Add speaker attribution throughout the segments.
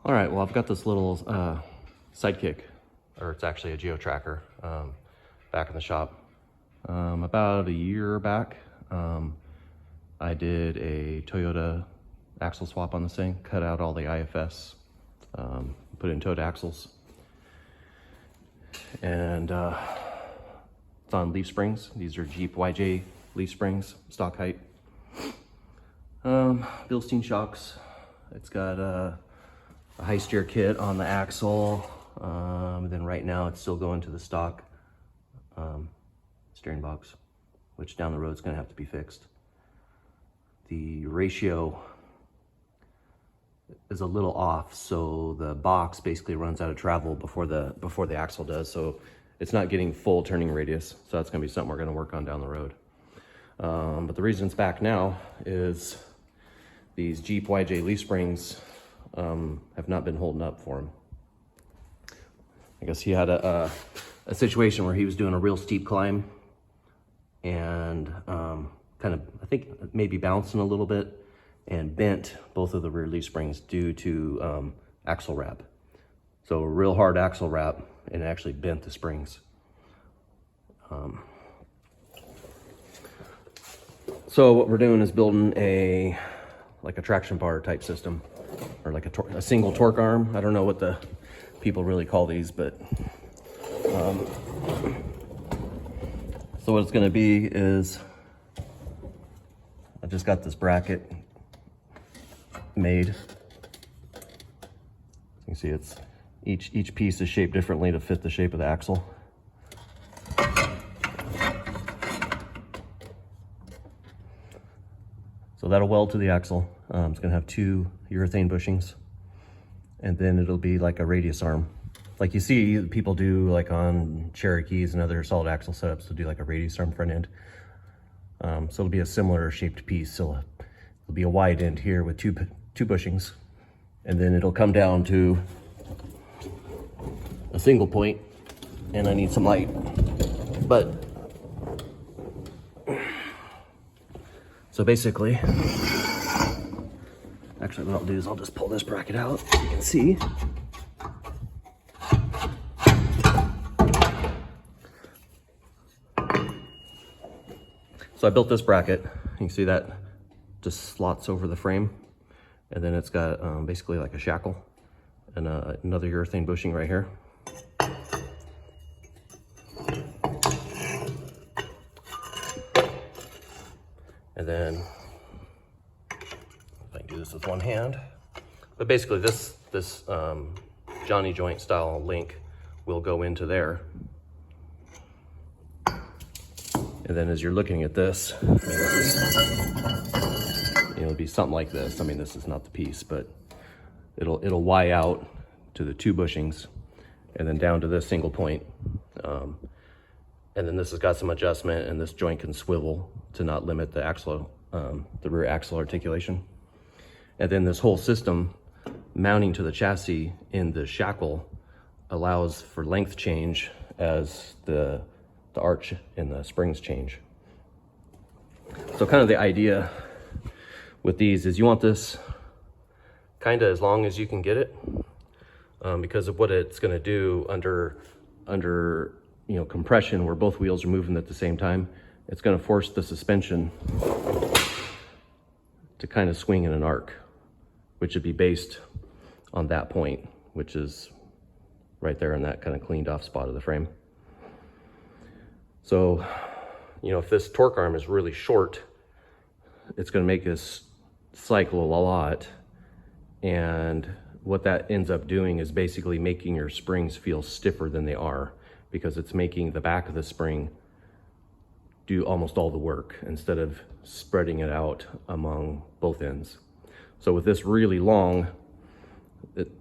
Speaker 1: All right, well, I've got this little Sidekick, or it's actually a geo tracker, back in the shop. About a year back, I did a Toyota axle swap on this thing, cut out all the IFS, put in Toyota axles, and it's on leaf springs. These are Jeep YJ leaf springs, stock height. Bilstein shocks. It's got a high steer kit on the axle. Then right now it's still going to the stock steering box, which down the road is going to have to be fixed. The ratio is a little off, so the box basically runs out of travel before the axle does, so it's not getting full turning radius. So that's going to be something we're going to work on down the road. But the reason it's back now is these Jeep YJ leaf springs have not been holding up for him. I guess he had a situation where he was doing a real steep climb and kind of, I think, maybe bouncing a little bit and bent both of the rear leaf springs due to axle wrap. So a real hard axle wrap, and it actually bent the springs. So what we're doing is building a traction bar type system, or like a single torque arm. I don't know what the people really call these, but so what it's going to be is I just got this bracket made. You can see it's each piece is shaped differently to fit the shape of the axle. So that'll weld to the axle. It's gonna have 2 urethane bushings, and then it'll be like a radius arm. Like you see people do like on Cherokees and other solid axle setups, to do like a radius arm front end. So it'll be a similar shaped piece. So it'll be a wide end here with two bushings, and then it'll come down to a single point, and I need some light. But so basically, actually what I'll do is I'll just pull this bracket out so you can see. So I built this bracket. You can see that just slots over the frame, and then it's got basically like a shackle and another urethane bushing right here. And then if I can do this with one hand, but basically this Johnny joint style link will go into there. And then as you're looking at this, it'll be something like this. I mean, this is not the piece, but it'll Y out to the 2 bushings and then down to this single point. And then this has got some adjustment, and this joint can swivel to not limit the axle, the rear axle articulation. And then this whole system mounting to the chassis in the shackle allows for length change as the arch and the springs change. So kind of the idea with these is you want this kind of as long as you can get it, because of what it's going to do under compression, where both wheels are moving at the same time. It's going to force the suspension to kind of swing in an arc, which would be based on that point, which is right there in that kind of cleaned off spot of the frame. So, if this torque arm is really short, it's going to make this cycle a lot. And what that ends up doing is basically making your springs feel stiffer than they are, because it's making the back of the spring do almost all the work instead of spreading it out among both ends. So with this really long,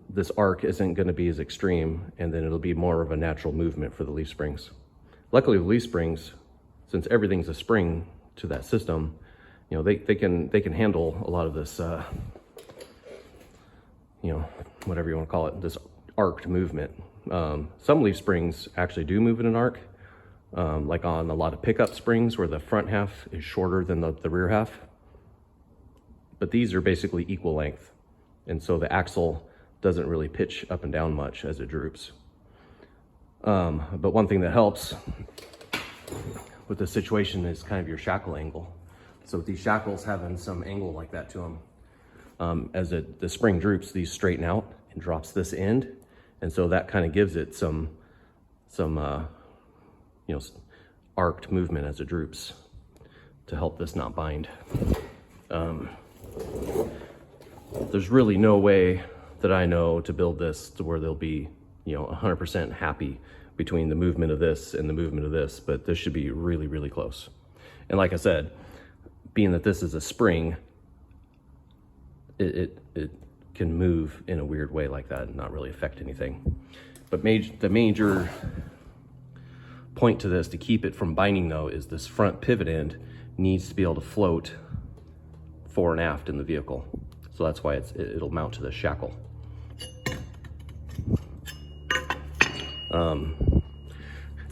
Speaker 1: this arc isn't going to be as extreme, and then it'll be more of a natural movement for the leaf springs. Luckily with leaf springs, since everything's a spring to that system, they can handle a lot of this, whatever you want to call it, this arced movement. Some leaf springs actually do move in an arc, like on a lot of pickup springs where the front half is shorter than the rear half. But these are basically equal length. And so the axle doesn't really pitch up and down much as it droops. But one thing that helps with this situation is kind of your shackle angle. So with these shackles having some angle like that to them, as the spring droops, these straighten out and drops this end. And so that kind of gives it some you know, arced movement as it droops to help this not bind. There's really no way that I know to build this to where they'll be, you know, 100% happy between the movement of this and the movement of this, but this should be really, really close. And like I said, being that this is a spring, it can move in a weird way like that and not really affect anything. But the major point to this to keep it from binding though is this front pivot end needs to be able to float fore and aft in the vehicle. So that's why it'll mount to the shackle.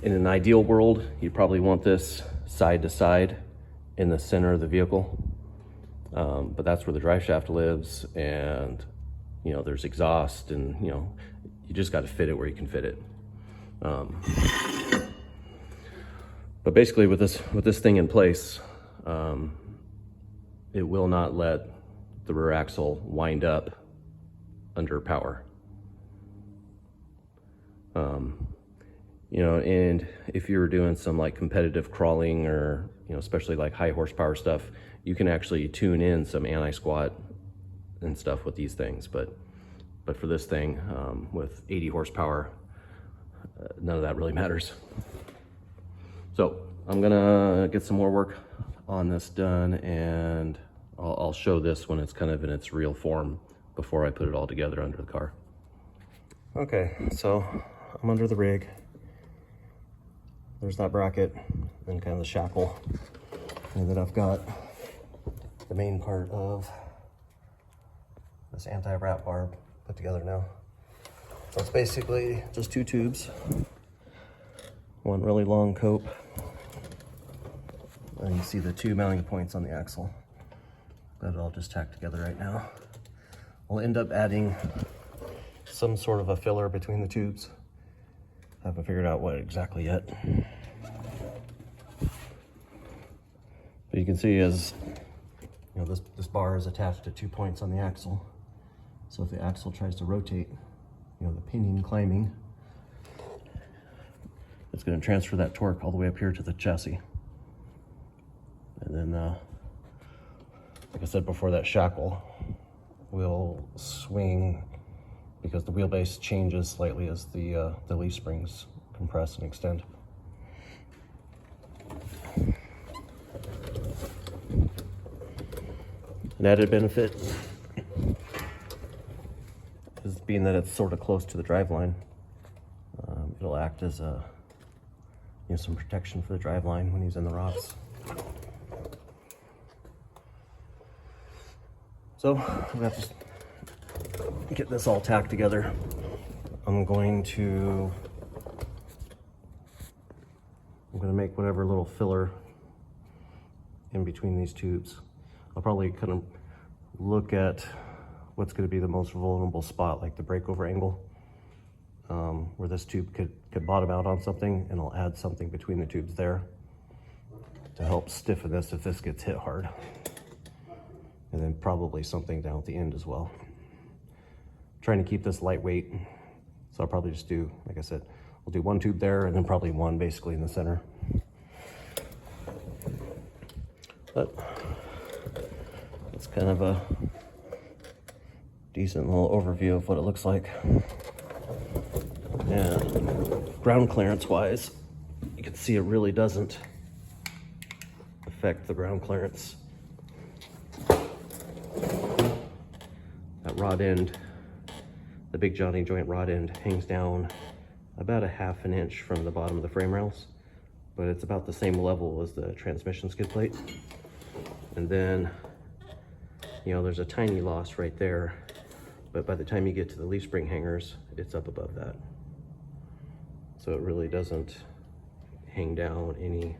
Speaker 1: In an ideal world, you'd probably want this side to side in the center of the vehicle. But that's where the drive shaft lives, and you know, there's exhaust, and you know, you just got to fit it where you can fit it. But basically with this thing in place, it will not let the rear axle wind up under power. You know, and if you're doing some like competitive crawling or, you know, especially like high horsepower stuff, you can actually tune in some anti-squat and stuff with these things. But for this thing, with 80 horsepower, none of that really matters. So I'm gonna get some more work on this done, and I'll show this when it's kind of in its real form before I put it all together under the car. Okay, so I'm under the rig. There's that bracket and kind of the shackle. And then I've got the main part of this anti-wrap barb put together now. So it's basically just two tubes, one really long cope, and you see the two mounting points on the axle. Got it all just tacked together right now. I'll end up adding some sort of a filler between the tubes. I haven't figured out what exactly yet. But you can see, as you know, this bar is attached to 2 points on the axle. So if the axle tries to rotate, you know, the pinion climbing, it's going to transfer that torque all the way up here to the chassis. And then, like I said before, that shackle will swing because the wheelbase changes slightly as the leaf springs compress and extend. An added benefit is being that it's sort of close to the driveline. It'll act as a, you know, some protection for the driveline when he's in the rocks. So we have to get this all tacked together. I'm going to make whatever little filler in between these tubes. I'll probably kind of look at what's going to be the most vulnerable spot, like the breakover angle, where this tube could bottom out on something, and I'll add something between the tubes there to help stiffen this if this gets hit hard. And then probably something down at the end as well. Trying to keep this lightweight, so I'll probably just do, like I said, we'll do one tube there and then probably one basically in the center. But it's kind of a decent little overview of what it looks like. And ground clearance wise, you can see it really doesn't affect the ground clearance. That rod end, the big Johnny joint rod end, hangs down about 1/2 inch from the bottom of the frame rails, but it's about the same level as the transmission skid plate. And then, you know, there's a tiny loss right there, but by the time you get to the leaf spring hangers, it's up above that. So it really doesn't hang down any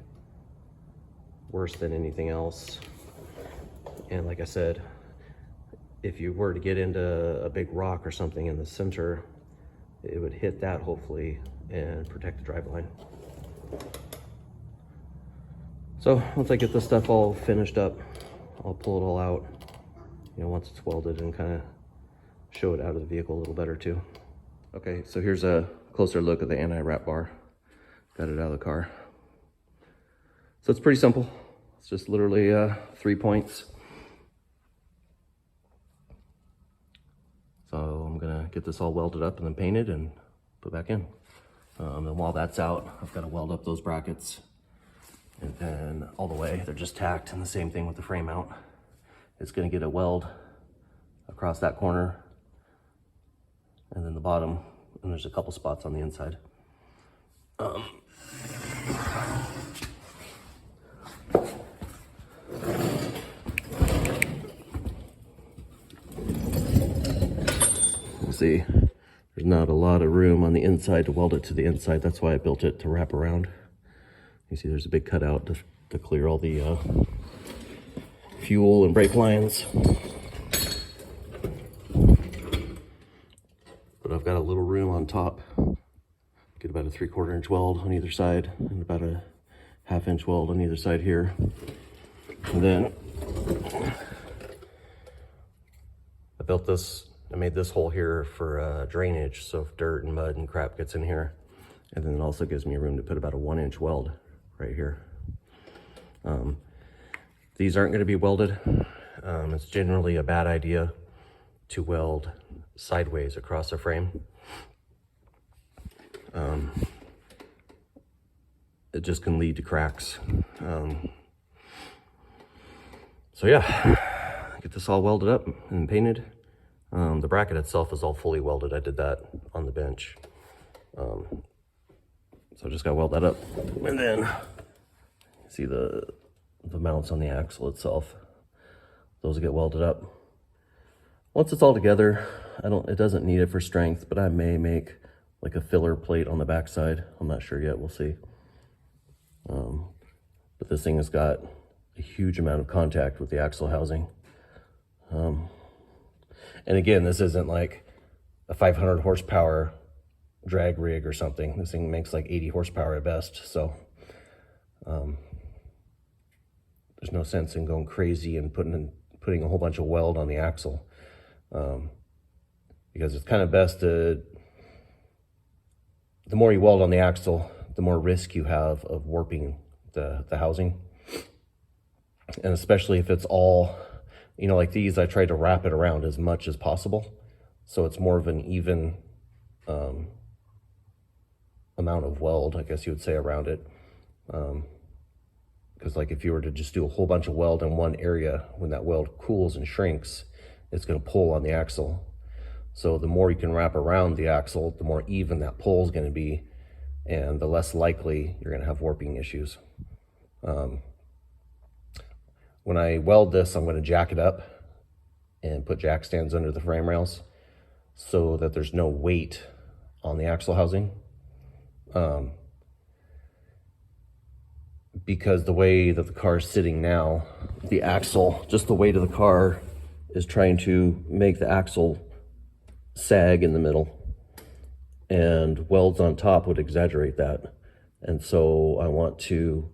Speaker 1: worse than anything else. And like I said, if you were to get into a big rock or something in the center, it would hit that hopefully and protect the drive line. So once I get this stuff all finished up, I'll pull it all out, you know, once it's welded, and kind of show it out of the vehicle a little better too. Okay, so here's a closer look at the anti-wrap bar. Got it out of the car. So it's pretty simple. It's just literally 3 points. So I'm gonna get this all welded up and then painted and put back in. And while that's out, I've got to weld up those brackets. And then all the way, they're just tacked, and the same thing with the frame mount. It's gonna get a weld across that corner, and then the bottom, and there's a couple spots on the inside. See, there's not a lot of room on the inside to weld it to the inside. That's why I built it to wrap around. You see there's a big cutout to clear all the fuel and brake lines. But I've got a little room on top. Get about a 3/4 inch weld on either side, and about a 1/2 inch weld on either side here. And then I built this, I made this hole here for drainage, so if dirt and mud and crap gets in here. And then it also gives me room to put about a 1 inch weld right here. These aren't going to be welded. It's generally a bad idea to weld sideways across a frame. It just can lead to cracks. So yeah, get this all welded up and painted. The bracket itself is all fully welded. I did that on the bench. So I just got to weld that up. And then see the mounts on the axle itself. Those get welded up. Once it's all together, it doesn't need it for strength, but I may make like a filler plate on the backside. I'm not sure yet, we'll see. But this thing has got a huge amount of contact with the axle housing. And again, this isn't like a 500 horsepower drag rig or something. This thing makes like 80 horsepower at best. So there's no sense in going crazy and putting a whole bunch of weld on the axle. Because it's kind of best to, the more you weld on the axle, the more risk you have of warping the housing. And especially if it's all, you know, like these, I try to wrap it around as much as possible. So it's more of an even amount of weld, I guess you would say, around it. Because like if you were to just do a whole bunch of weld in one area, when that weld cools and shrinks, it's going to pull on the axle. So the more you can wrap around the axle, the more even that pull is going to be, and the less likely you're going to have warping issues. When I weld this, I'm going to jack it up and put jack stands under the frame rails so that there's no weight on the axle housing. Because the way that the car is sitting now, the axle, just the weight of the car is trying to make the axle sag in the middle, and welds on top would exaggerate that. And so I want to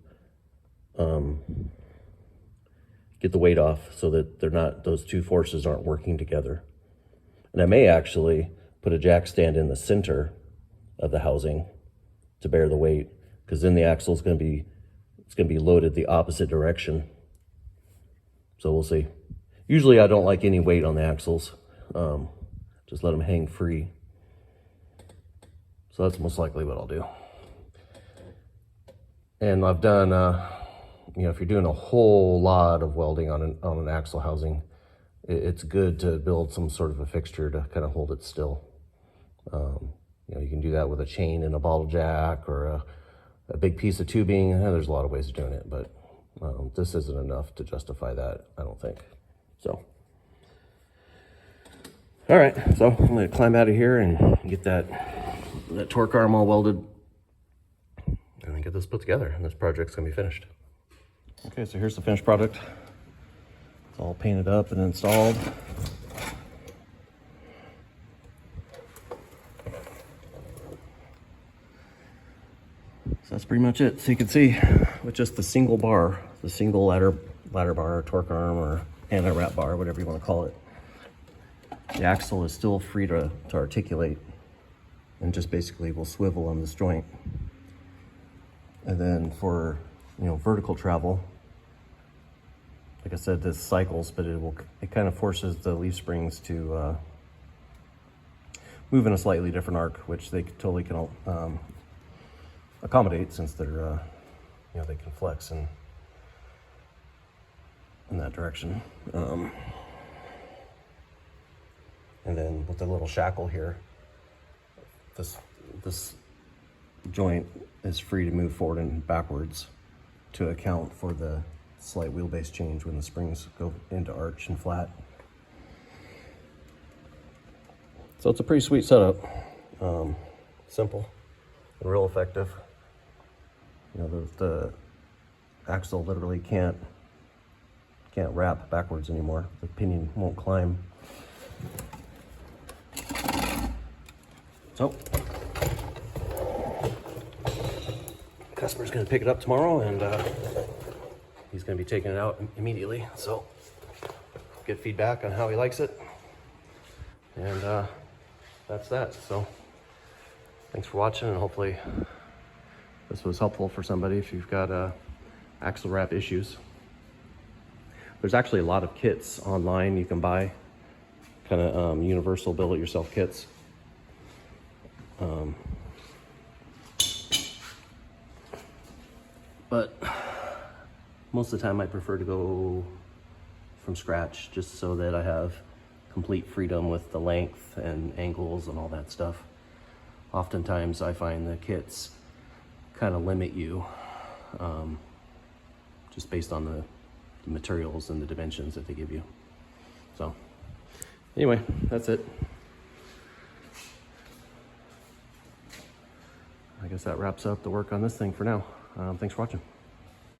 Speaker 1: get the weight off so that those two forces aren't working together. And I may actually put a jack stand in the center of the housing to bear the weight, because then the axle is going to be loaded the opposite direction. So we'll see. Usually I don't like any weight on the axles. Just let them hang free. So that's most likely what I'll do. And I've done, you know, if you're doing a whole lot of welding on an axle housing, it's good to build some sort of a fixture to kind of hold it still. You know, you can do that with a chain and a bottle jack, or a big piece of tubing. There's a lot of ways of doing it, but this isn't enough to justify that, I don't think. So, all right, so I'm gonna climb out of here and get that torque arm all welded and then get this put together, and this project's gonna be finished. Okay, so here's the finished product. It's all painted up and installed. that's pretty much it. So you can see with just the single bar, the single ladder bar, or torque arm, or anti-wrap bar, whatever you want to call it, the axle is still free to articulate and just basically will swivel on this joint. And then for, you know, vertical travel, like I said, this cycles, but it kind of forces the leaf springs to move in a slightly different arc, which they totally can accommodate, since they're, you know, they can flex in that direction. And then with the little shackle here, this joint is free to move forward and backwards to account for the slight wheelbase change when the springs go into arch and flat. So it's a pretty sweet setup. Simple and real effective. You know, the axle literally can't wrap backwards anymore. The pinion won't climb. So, customer's gonna pick it up tomorrow, and he's gonna be taking it out immediately. So, get feedback on how he likes it, and that's that. So, thanks for watching, and hopefully this was helpful for somebody if you've got axle wrap issues. There's actually a lot of kits online you can buy, kind of universal build-it-yourself kits. But most of the time I prefer to go from scratch, just so that I have complete freedom with the length and angles and all that stuff. Oftentimes I find the kits kind of limit you, just based on the materials and the dimensions that they give you. So anyway, that's it. I guess that wraps up the work on this thing for now. Thanks for watching.